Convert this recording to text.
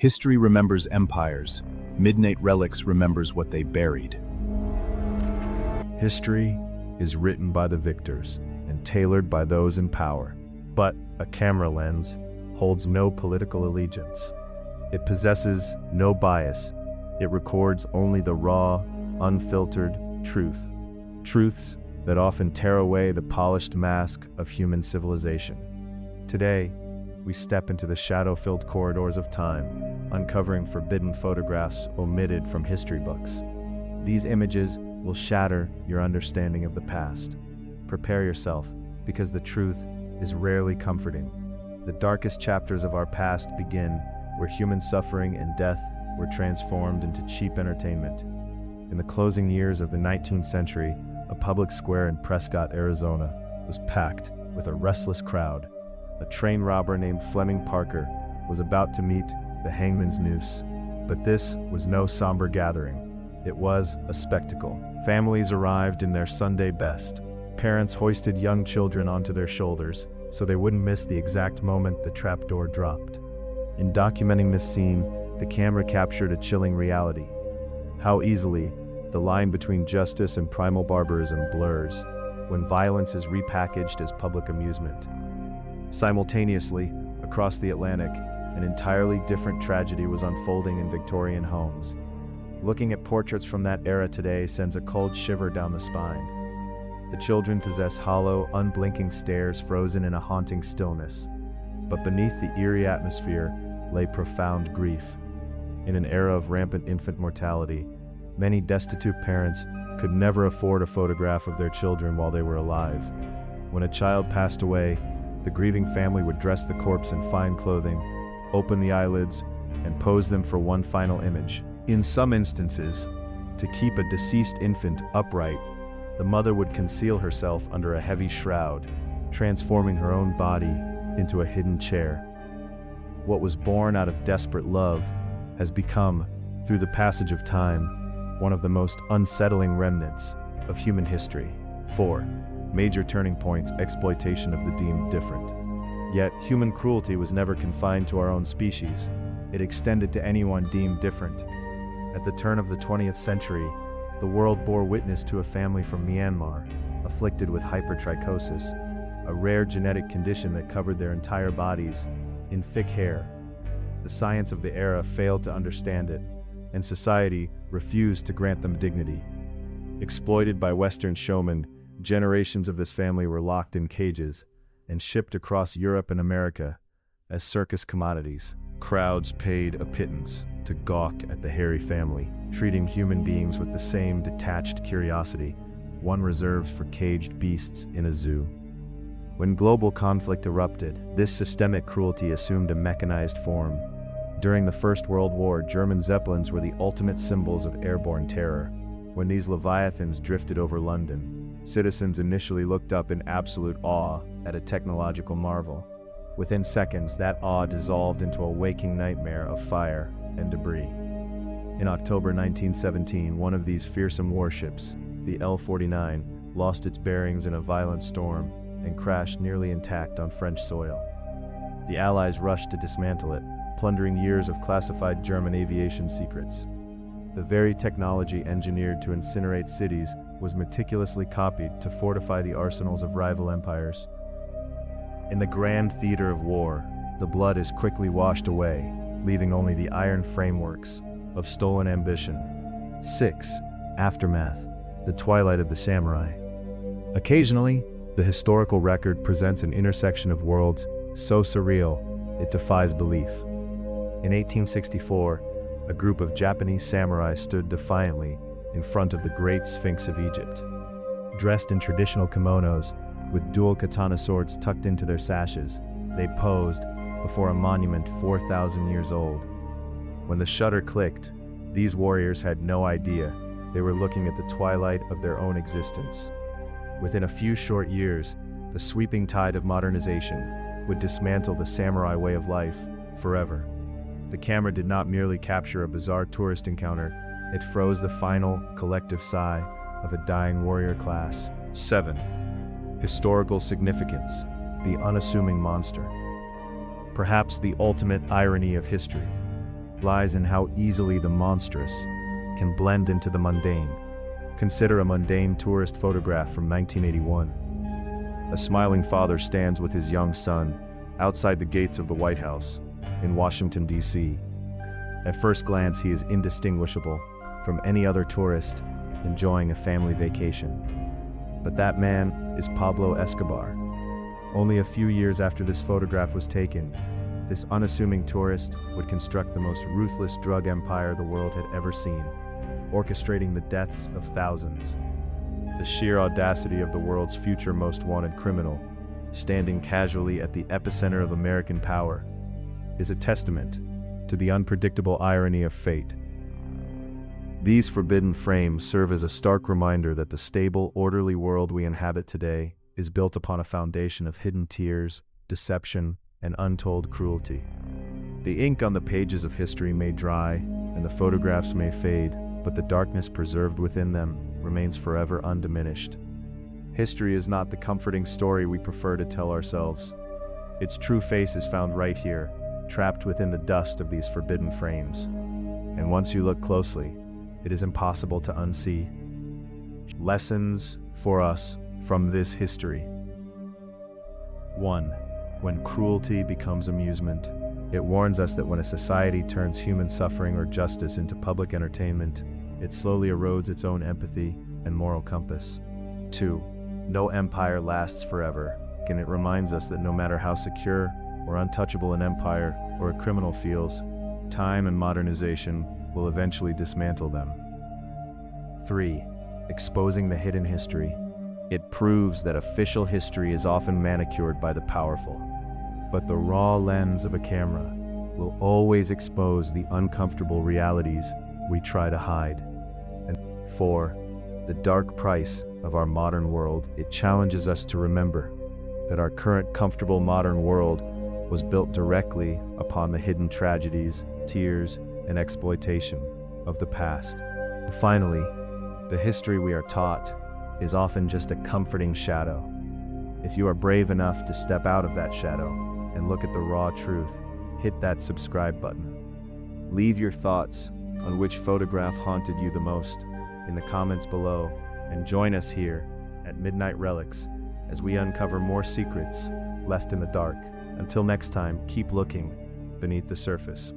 History remembers empires. Midnight Relics remembers what they buried. History is written by the victors and tailored by those in power. But a camera lens holds no political allegiance. It possesses no bias. It records only the raw, unfiltered truth. Truths that often tear away the polished mask of human civilization. Today, we step into the shadow-filled corridors of time, uncovering forbidden photographs omitted from history books. These images will shatter your understanding of the past. Prepare yourself, because the truth is rarely comforting. The darkest chapters of our past begin where human suffering and death were transformed into cheap entertainment. In the closing years of the 19th century, a public square in Prescott, Arizona, was packed with a restless crowd. A train robber named Fleming Parker was about to meet the hangman's noose. But this was no somber gathering. It was a spectacle. Families arrived in their Sunday best. Parents hoisted young children onto their shoulders so they wouldn't miss the exact moment the trapdoor dropped. In documenting this scene, the camera captured a chilling reality. How easily the line between justice and primal barbarism blurs when violence is repackaged as public amusement. Simultaneously, across the Atlantic, an entirely different tragedy was unfolding in Victorian homes. Looking at portraits from that era today sends a cold shiver down the spine. The children possess hollow, unblinking stares frozen in a haunting stillness. But beneath the eerie atmosphere lay profound grief. In an era of rampant infant mortality, many destitute parents could never afford a photograph of their children while they were alive. When a child passed away, the grieving family would dress the corpse in fine clothing, open the eyelids, and pose them for one final image. In some instances, to keep a deceased infant upright, the mother would conceal herself under a heavy shroud, transforming her own body into a hidden chair. What was born out of desperate love has become, through the passage of time, one of the most unsettling remnants of human history. 4. Major turning points: exploitation of the deemed different. Yet, human cruelty was never confined to our own species. It extended to anyone deemed different. At the turn of the 20th century, the world bore witness to a family from Myanmar, afflicted with hypertrichosis, a rare genetic condition that covered their entire bodies in thick hair. The science of the era failed to understand it, and society refused to grant them dignity. Exploited by Western showmen, generations of this family were locked in cages and shipped across Europe and America as circus commodities. Crowds paid a pittance to gawk at the hairy family, treating human beings with the same detached curiosity one reserves for caged beasts in a zoo. When global conflict erupted, this systemic cruelty assumed a mechanized form. During the First World War, German Zeppelins were the ultimate symbols of airborne terror. When these leviathans drifted over London, citizens initially looked up in absolute awe at a technological marvel. Within seconds, that awe dissolved into a waking nightmare of fire and debris. In October 1917, one of these fearsome warships, the L-49, lost its bearings in a violent storm and crashed nearly intact on French soil. The Allies rushed to dismantle it, plundering years of classified German aviation secrets. The very technology engineered to incinerate cities was meticulously copied to fortify the arsenals of rival empires. In the grand theater of war, the blood is quickly washed away, leaving only the iron frameworks of stolen ambition. 6. Aftermath: the twilight of the samurai. Occasionally, the historical record presents an intersection of worlds so surreal it defies belief. In 1864, a group of Japanese samurai stood defiantly in front of the great Sphinx of Egypt. Dressed in traditional kimonos, with dual katana swords tucked into their sashes, they posed before a monument 4,000 years old. When the shutter clicked, these warriors had no idea they were looking at the twilight of their own existence. Within a few short years, the sweeping tide of modernization would dismantle the samurai way of life forever. The camera did not merely capture a bizarre tourist encounter, it froze the final, collective sigh of a dying warrior class. 7. Historical significance: the unassuming monster. Perhaps the ultimate irony of history. lies in how easily the monstrous can blend into the mundane. Consider a mundane tourist photograph from 1981. A smiling father stands with his young son outside the gates of the White House in Washington, D.C. At first glance, he is indistinguishable from any other tourist enjoying a family vacation. But that man is Pablo Escobar. Only a few years after this photograph was taken, this unassuming tourist would construct the most ruthless drug empire the world had ever seen, orchestrating the deaths of thousands. The sheer audacity of the world's future most wanted criminal, standing casually at the epicenter of American power, is a testament to the unpredictable irony of fate. These forbidden frames serve as a stark reminder that the stable, orderly world we inhabit today is built upon a foundation of hidden tears, deception, and untold cruelty. The ink on the pages of history may dry, and the photographs may fade, but the darkness preserved within them remains forever undiminished. History is not the comforting story we prefer to tell ourselves. Its true face is found right here, trapped within the dust of these forbidden frames. And once you look closely, it is impossible to unsee. Lessons for us from this history. 1. When cruelty becomes amusement. It warns us that when a society turns human suffering or justice into public entertainment, it slowly erodes its own empathy and moral compass. 2. No empire lasts forever, and it reminds us that no matter how secure or untouchable an empire or a criminal feels, time and modernization will eventually dismantle them. 3. Exposing the hidden history. It proves that official history is often manicured by the powerful, but the raw lens of a camera will always expose the uncomfortable realities we try to hide. And 4. The dark price of our modern world. It challenges us to remember that our current comfortable modern world was built directly upon the hidden tragedies, tears, and exploitation of the past. Finally, the history we are taught is often just a comforting shadow. If you are brave enough to step out of that shadow and look at the raw truth, hit that subscribe button. Leave your thoughts on which photograph haunted you the most in the comments below, and join us here at Midnight Relics as we uncover more secrets left in the dark. Until next time, keep looking beneath the surface.